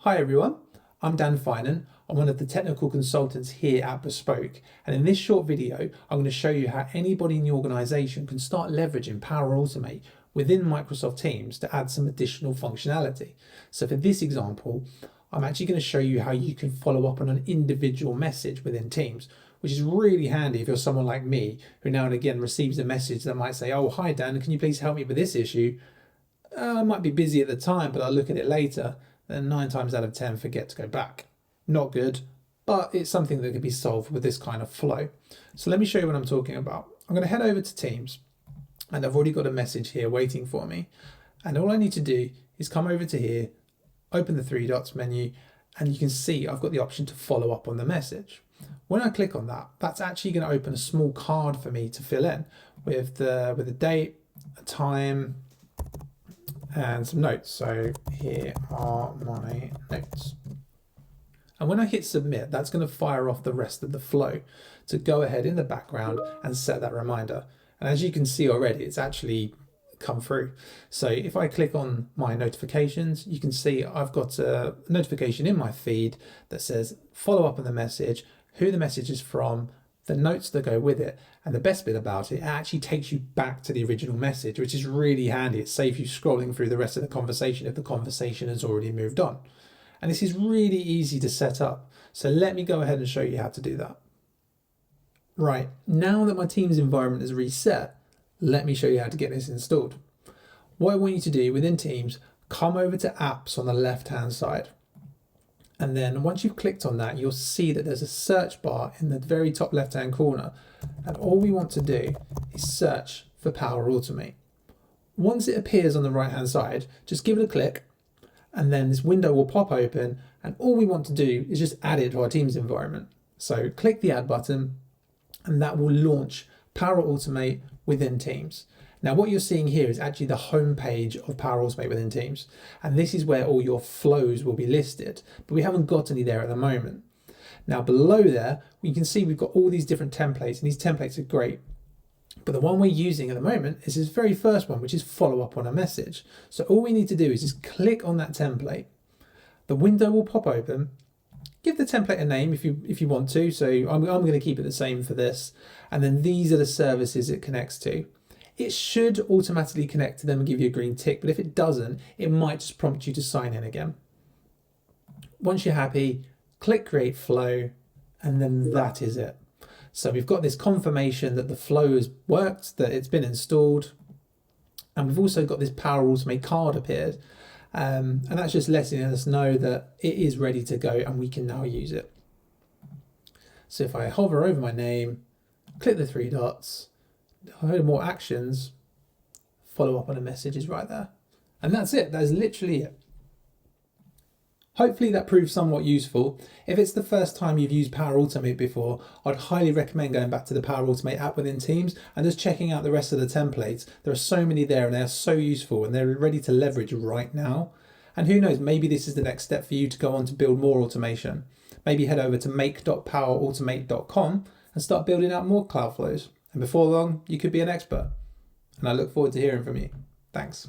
Hi everyone, I'm Dan Finan. I'm one of the technical consultants here at Bespoke, and in this short video I'm going to show you how anybody in the organisation can start leveraging Power Automate within Microsoft Teams to add some additional functionality. So for this example, I'm actually going to show you how you can follow up on an individual message within Teams, which is really handy if you're someone like me who now and again receives a message that might say, "Oh, hi Dan, can you please help me with this issue? I might be busy at the time, but I'll look at it later." Then 9 times out of 10 forget to go back. Not good, but it's something that can be solved with this kind of flow. So let me show you what I'm talking about. I'm going to head over to Teams, and I've already got a message here waiting for me. And all I need to do is come over to here, open the 3 dots menu, and you can see I've got the option to follow up on the message. When I click on that, that's actually going to open a small card for me to fill in with the date, a time, and some notes. So here are my notes. And when I hit submit, that's going to fire off the rest of the flow to go ahead in the background and set that reminder. And as you can see already, it's actually come through. So if I click on my notifications, you can see I've got a notification in my feed that says follow up on the message, who the message is from, the notes that go with it. And the best bit about it actually takes you back to the original message, which is really handy. It saves you scrolling through the rest of the conversation if the conversation has already moved on. And this is really easy to set up. So let me go ahead and show you how to do that. Right, now that my Teams environment is reset, let me show you how to get this installed. What I want you to do within Teams, come over to apps on the left-hand side. And then once you've clicked on that, you'll see that there's a search bar in the very top left-hand corner. And all we want to do is search for Power Automate. Once it appears on the right-hand side, just give it a click, and then this window will pop open. And all we want to do is just add it to our Teams environment. So click the Add button, and that will launch Power Automate within Teams. Now what you're seeing here is actually the home page of Power Automate within Teams, and this is where all your flows will be listed, but we haven't got any there at the moment. Now below there, you can see we've got all these different templates, and these templates are great. But the one we're using at the moment is this very first one, which is follow up on a message. So all we need to do is just click on that template. The window will pop open. Give the template a name if you want to. So I'm going to keep it the same for this. And then these are the services it connects to. It should automatically connect to them and give you a green tick, but if it doesn't, it might just prompt you to sign in again. Once you're happy, click Create Flow, and then that is it. So we've got this confirmation that the flow has worked, that it's been installed, and we've also got this Power Automate card appeared, and that's just letting us know that it is ready to go and we can now use it. So if I hover over my name, click the 3 dots, more actions, follow up on a message is right there. And that's it. That is literally it. Hopefully that proves somewhat useful. If it's the first time you've used Power Automate before, I'd highly recommend going back to the Power Automate app within Teams and just checking out the rest of the templates. There are so many there and they are so useful and they're ready to leverage right now. And who knows, maybe this is the next step for you to go on to build more automation. Maybe head over to make.powerautomate.com and start building out more cloud flows. And before long, you could be an expert. And I look forward to hearing from you. Thanks.